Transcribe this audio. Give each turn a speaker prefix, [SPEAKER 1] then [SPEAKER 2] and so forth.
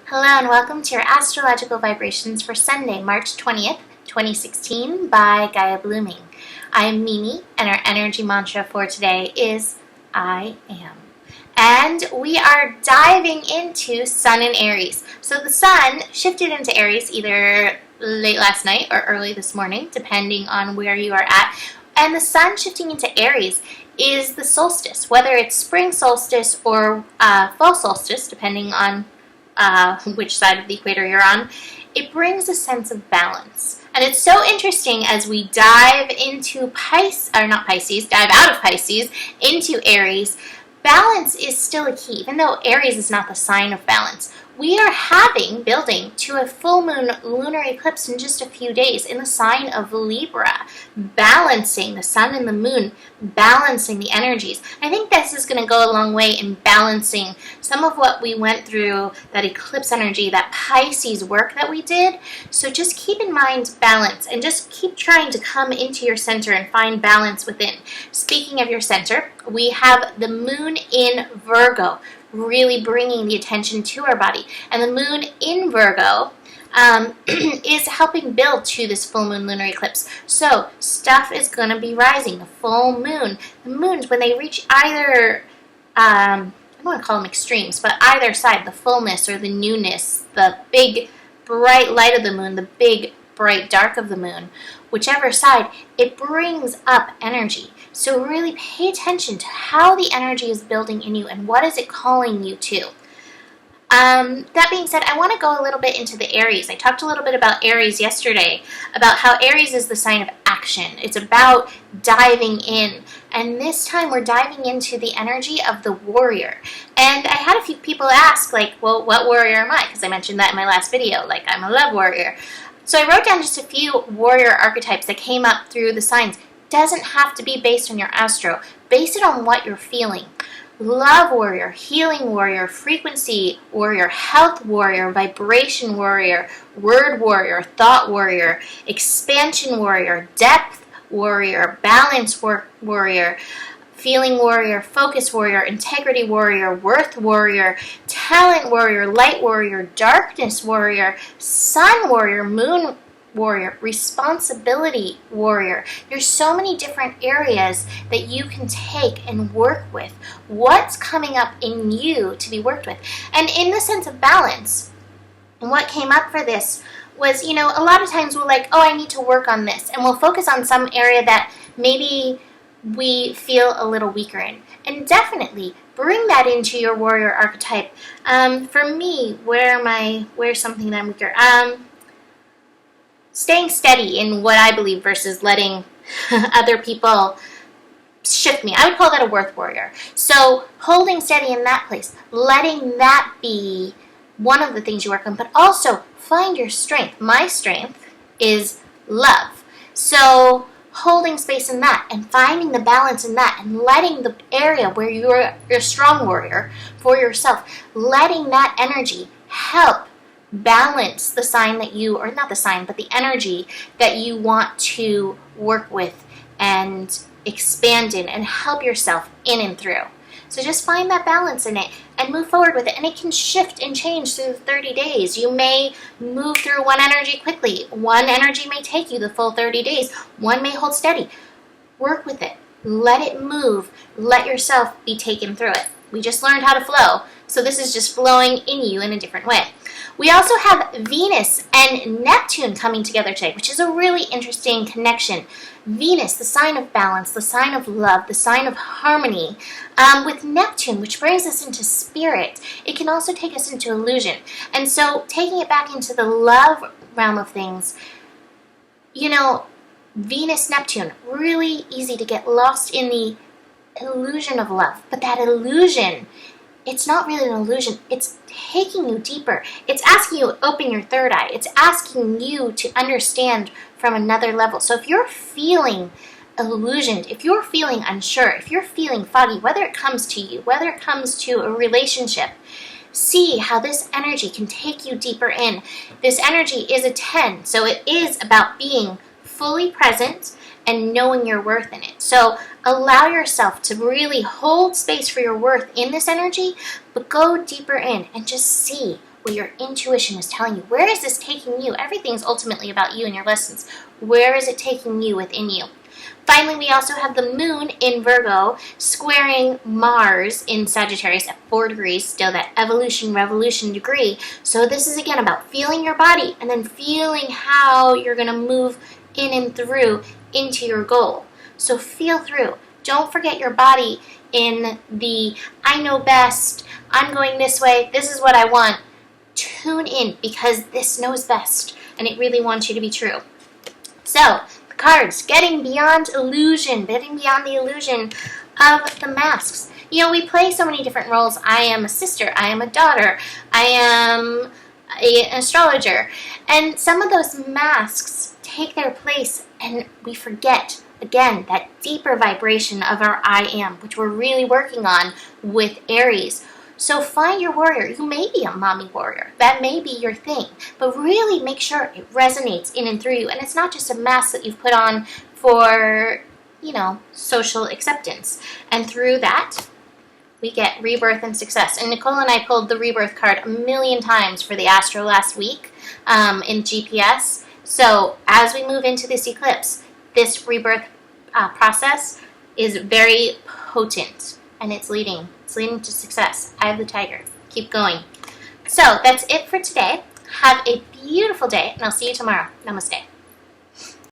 [SPEAKER 1] Hello and welcome to your astrological vibrations for Sunday, March 20th, 2016 by Gaia Blooming. I am Mimi and our energy mantra for today is I am. And we are diving into Sun in Aries. So the Sun shifted into Aries either late last night or early this morning, depending on where you are at. And the Sun shifting into Aries is the solstice, whether it's spring solstice or fall solstice, depending on which side of the equator you're on. It brings a sense of balance. And it's so interesting as we dive into dive out of Pisces into Aries. Balance is still a key, even though Aries is not the sign of balance. We are building to a full moon lunar eclipse in just a few days in the sign of Libra, balancing the sun and the moon, balancing the energies. I think this is going to go a long way in balancing some of what we went through, that eclipse energy, that Pisces work that we did. So just keep in mind balance and just keep trying to come into your center and find balance within. Speaking of your center, we have the moon in Virgo, really bringing the attention to our body. And the moon in Virgo is helping build to this full moon lunar eclipse. So stuff is going to be rising. The full moon, the moons, when they reach either, I don't want to call them extremes, but either side, the fullness or the newness, the big bright light of the moon, the big bright dark of the moon, whichever side, it brings up energy. So really pay attention to how the energy is building in you and what is it calling you to. That being said, I want to go a little bit into the Aries. I talked a little bit about Aries yesterday, about how Aries is the sign of action. It's about diving in. And this time we're diving into the energy of the warrior. And I had a few people ask, like, well, what warrior am I? Because I mentioned that in my last video, like I'm a love warrior. So I wrote down just a few warrior archetypes that came up through the signs. Doesn't have to be based on your astro. Base it on what you're feeling. Love warrior, healing warrior, frequency warrior, health warrior, vibration warrior, word warrior, thought warrior, expansion warrior, depth warrior, balance warrior, feeling warrior, focus warrior, integrity warrior, worth warrior, talent warrior, light warrior, darkness warrior, sun warrior, moon warrior, responsibility warrior. There's so many different areas that you can take and work with. What's coming up in you to be worked with? And in the sense of balance, what came up for this was, a lot of times we're like, oh, I need to work on this. And we'll focus on some area that maybe we feel a little weaker in. And definitely bring that into your warrior archetype. For me, where's something that I'm weaker? Staying steady in what I believe versus letting other people shift me. I would call that a worth warrior. So holding steady in that place, letting that be one of the things you work on, but also find your strength. My strength is love. So holding space in that and finding the balance in that and letting the area where you're a strong warrior for yourself, letting that energy help balance the sign that not the sign, but the energy that you want to work with and expand in and help yourself in and through. So just find that balance in it and move forward with it. And it can shift and change through 30 days. You may move through one energy quickly. One energy may take you the full 30 days. One may hold steady. Work with it. Let it move. Let yourself be taken through it. We just learned how to flow. So this is just flowing in you in a different way. We also have Venus and Neptune coming together today, which is a really interesting connection. Venus, the sign of balance, the sign of love, the sign of harmony, with Neptune, which brings us into spirit. It can also take us into illusion. And so taking it back into the love realm of things, Venus, Neptune, really easy to get lost in the illusion of love. But that illusion, it's not really an illusion. It's taking you deeper. It's asking you to open your third eye. It's asking you to understand from another level. So if you're feeling illusioned, if you're feeling unsure, if you're feeling foggy, whether it comes to you, whether it comes to a relationship, see how this energy can take you deeper in. This energy is a 10, so it is about being fully present and knowing your worth in it. So allow yourself to really hold space for your worth in this energy, but go deeper in and just see what your intuition is telling you. Where is this taking you? Everything's ultimately about you and your lessons. Where is it taking you within you? Finally, we also have the moon in Virgo squaring Mars in Sagittarius at 4 degrees, still that evolution, revolution degree. So this is again about feeling your body and then feeling how you're going to move in and through into your goal. So feel through. Don't forget your body in the I know best, I'm going this way, this is what I want. Tune in because this knows best and it really wants you to be true. So, the cards, getting beyond illusion, getting beyond the illusion of the masks. You know, we play so many different roles. I am a sister, I am a daughter, I am an astrologer. And some of those masks take their place and we forget, again, that deeper vibration of our I am, which we're really working on with Aries. So find your warrior. You may be a mommy warrior. That may be your thing. But really make sure it resonates in and through you. And it's not just a mask that you've put on for, social acceptance. And through that, we get rebirth and success. And Nicole and I pulled the rebirth card a million times for the Astro last week in GPS. So as we move into this eclipse, this rebirth process is very potent. And it's leading to success. Eye of the tiger. Keep going. So that's it for today. Have a beautiful day, and I'll see you tomorrow. Namaste.